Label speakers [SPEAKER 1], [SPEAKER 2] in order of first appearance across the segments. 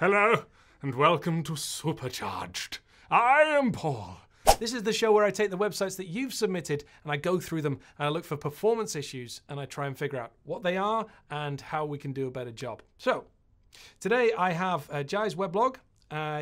[SPEAKER 1] Hello, and welcome to Supercharged. I am Paul. This is the show where I take the websites that you've submitted and I go through them and I look for performance issues and I try and figure out what they are and how we can do a better job. So, today I have Jai's weblog.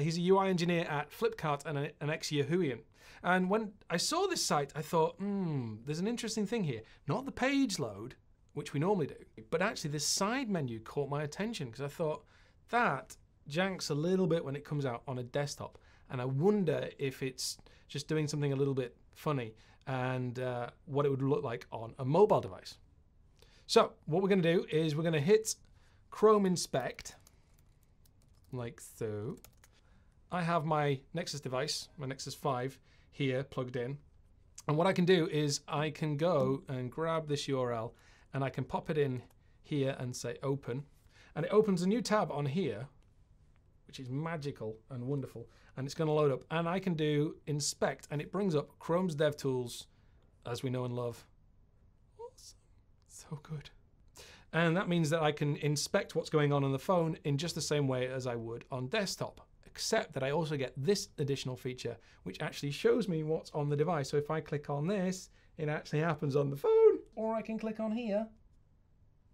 [SPEAKER 1] He's a UI engineer at Flipkart and an ex-Yahooian. And when I saw this site, I thought, there's an interesting thing here. Not the page load, which we normally do, but actually this side menu caught my attention because I thought that janks a little bit when it comes out on a desktop. And I wonder if it's just doing something a little bit funny and what it would look like on a mobile device. So what we're going to do is we're going to hit Chrome Inspect, like so. I have my Nexus device, my Nexus 5 here plugged in. And what I can do is I can go and grab this URL and I can pop it in here and say open. And it opens a new tab on here, which is magical and wonderful. And it's going to load up. And I can do inspect and it brings up Chrome's DevTools, as we know and love. Awesome. So good. And that means that I can inspect what's going on the phone in just the same way as I would on desktop. Except that I also get this additional feature, which actually shows me what's on the device. So if I click on this, it actually happens on the phone. Or I can click on here,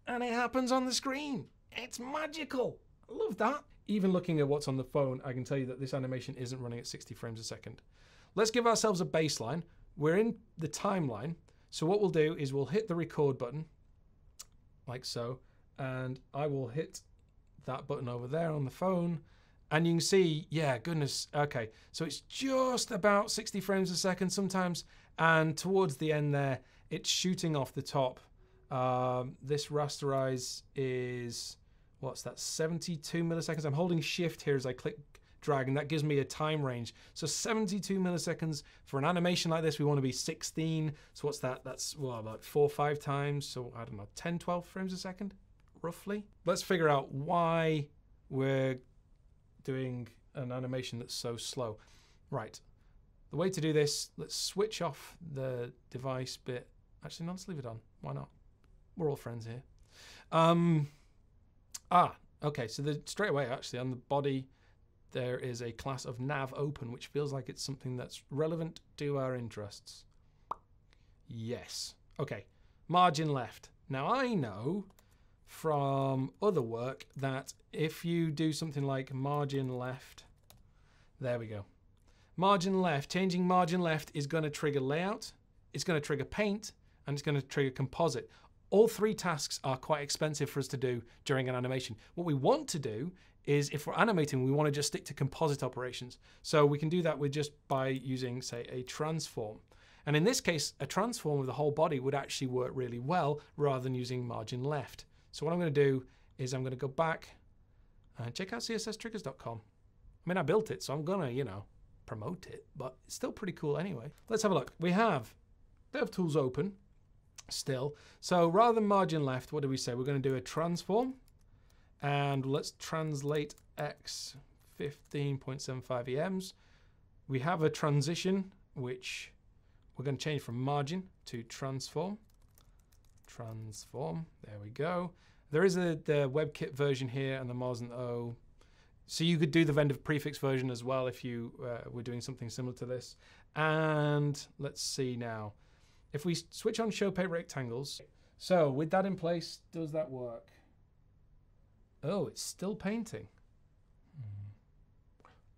[SPEAKER 1] and it happens on the screen. It's magical. I love that. Even looking at what's on the phone, I can tell you that this animation isn't running at 60 frames a second. Let's give ourselves a baseline. We're in the timeline. So what we'll do is we'll hit the record button, like so, and I will hit that button over there on the phone. And you can see, yeah, goodness, okay. So it's just about 60 frames a second sometimes. And towards the end there, it's shooting off the top. This rasterize is, what's that, 72 milliseconds? I'm holding shift here as I click drag, and that gives me a time range. So 72 milliseconds. For an animation like this, we want to be 16. So what's that? That's, well, about 4 or 5 times. So I don't know, 10, 12 frames a second, roughly. Let's figure out why we're doing an animation that's so slow. Right, the way to do this, let's switch off the device bit. Actually, no, let's leave it on. Why not? We're all friends here. Okay, so straight away, actually, on the body, there is a class of nav open, which feels like it's something that's relevant to our interests. Yes. Okay, margin left. Now, I know from other work that if you do something like margin left, there we go. Margin left, changing margin left is going to trigger layout, it's going to trigger paint, and it's going to trigger composite. All 3 tasks are quite expensive for us to do during an animation. What we want to do is, if we're animating, we want to just stick to composite operations. So we can do that with just by using, say, a transform. And in this case, a transform of the whole body would actually work really well rather than using margin left. So what I'm going to do is I'm going to go back and check out csstriggers.com. I mean, I built it, so I'm going to, you know, promote it, but it's still pretty cool anyway. Let's have a look. We have DevTools open still. So rather than margin left, what do we say? We're going to do a transform, and let's translate X 15.75 EMs. We have a transition, which we're going to change from margin to transform. Transform, there we go. There is the WebKit version here and the Mars and O. So you could do the vendor prefix version as well if you were doing something similar to this. And let's see now. If we switch on show paint rectangles, so with that in place, does that work? Oh, it's still painting.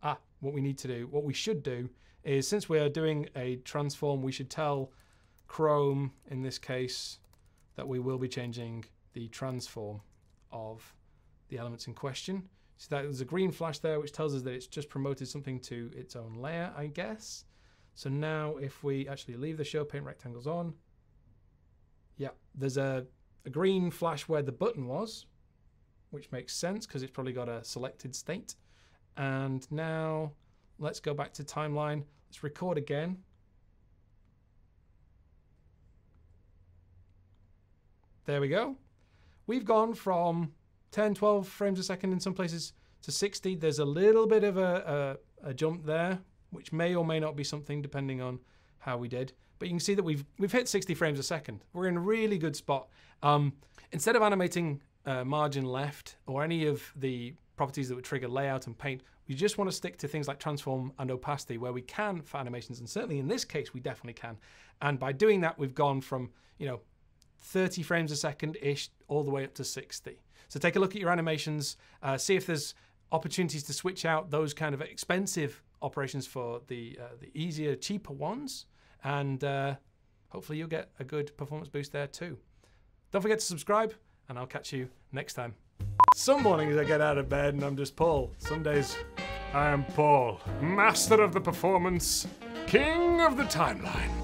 [SPEAKER 1] What we need to do, what we should do is, since we are doing a transform, we should tell Chrome, in this case, that we will be changing the transform of the elements in question. So that there's a green flash there, which tells us that it's just promoted something to its own layer, I guess. So now if we actually leave the show paint rectangles on, yeah, there's a green flash where the button was, which makes sense because it's probably got a selected state. And now let's go back to timeline. Let's record again. There we go. We've gone from 10, 12 frames a second in some places to 60. There's a little bit of a jump there, which may or may not be something depending on how we did. But you can see that we've hit 60 frames a second. We're in a really good spot. Instead of animating margin left or any of the properties that would trigger layout and paint. We just want to stick to things like transform and opacity where we can for animations, and certainly in this case we definitely can. And by doing that, we've gone from 30 frames a second-ish all the way up to 60. So take a look at your animations, see if there's opportunities to switch out those kind of expensive operations for the easier, cheaper ones, and hopefully you'll get a good performance boost there too. Don't forget to subscribe, and I'll catch you next time. Some mornings I get out of bed and I'm just Paul. Some days I am Paul, master of the performance, king of the timeline.